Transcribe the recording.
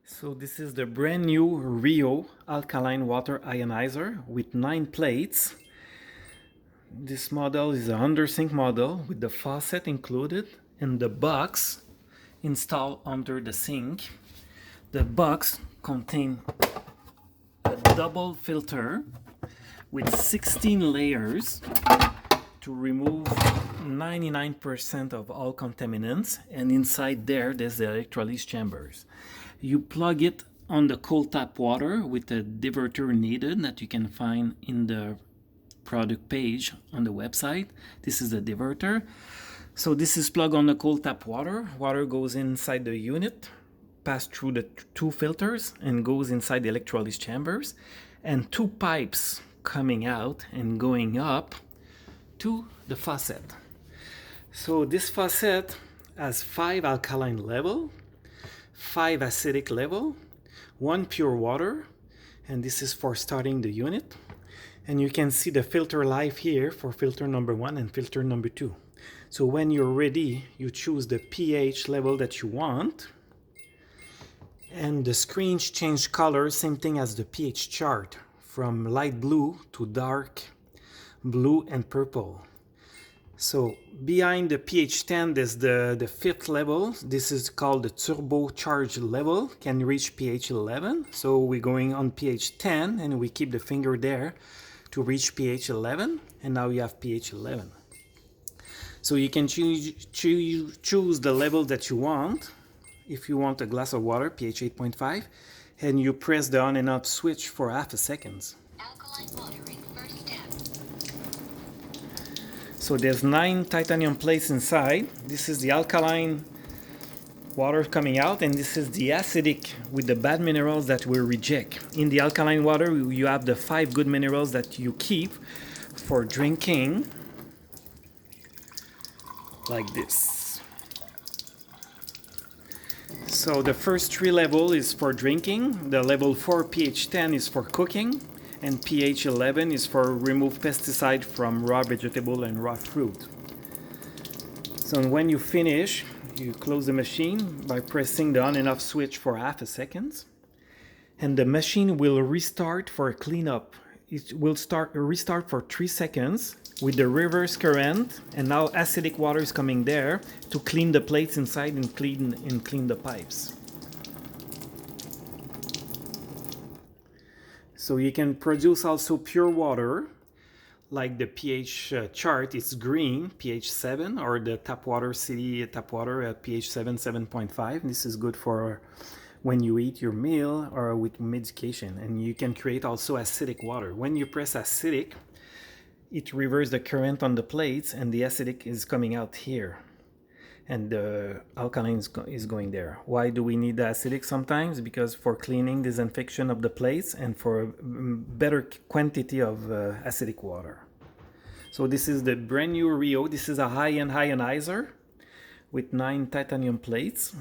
So this is the brand new Rio alkaline water ionizer with 9 plates. This model is a undersink model with the faucet included and the box installed under the sink. The box contains a double filter with 16 layers to remove 99% of all contaminants, and inside there's the electrolysis chambers. You plug it on the cold tap water with the diverter needed that you can find in the product page on the website. This is the diverter. So this is plugged on the cold tap water. Water goes inside the unit, pass through the 2 filters and goes inside the electrolysis chambers, and 2 pipes coming out and going up to the faucet. So this faucet has 5 alkaline level, 5 acidic level, 1 pure water, and this is for starting the unit. And you can see the filter life here for filter number 1 and filter number 2. So when you're ready, you choose the pH level that you want, and the screens change color, same thing as the pH chart, from light blue to dark blue and purple. So behind the pH 10 there's the 5th level. This is called the turbocharged level, can reach pH 11. So we're going on pH 10 and we keep the finger there to reach pH 11, and now you have pH 11. So you can choose the level that you want. If you want a glass of water, pH 8.5, and you press the on and off switch for half a second. Alkaline watering, first step. So there's 9 titanium plates inside. This is the alkaline water coming out, and this is the acidic with the bad minerals that we reject. In the alkaline water, you have the 5 good minerals that you keep for drinking, like this. So the first 3 levels is for drinking. The level 4 pH 10 is for cooking, and pH 11 is for remove pesticide from raw vegetable and raw fruit. So when you finish, you close the machine by pressing the on and off switch for half a second, and the machine will restart for a cleanup. It will restart for 3 seconds with the reverse current, and now acidic water is coming there to clean the plates inside and clean the pipes. So you can produce also pure water, like the pH chart is green, pH 7, or the tap water city tap water at pH 7, 7.5. This is good for when you eat your meal or with medication. And you can create also acidic water. When you press acidic, it reverses the current on the plates, and the acidic is coming out here, and the alkaline is going there. Why do we need the acidic sometimes? Because for cleaning, disinfection of the plates, and for a better quantity of acidic water. So this is the brand new Rio. This is a high-end ionizer with 9 titanium plates.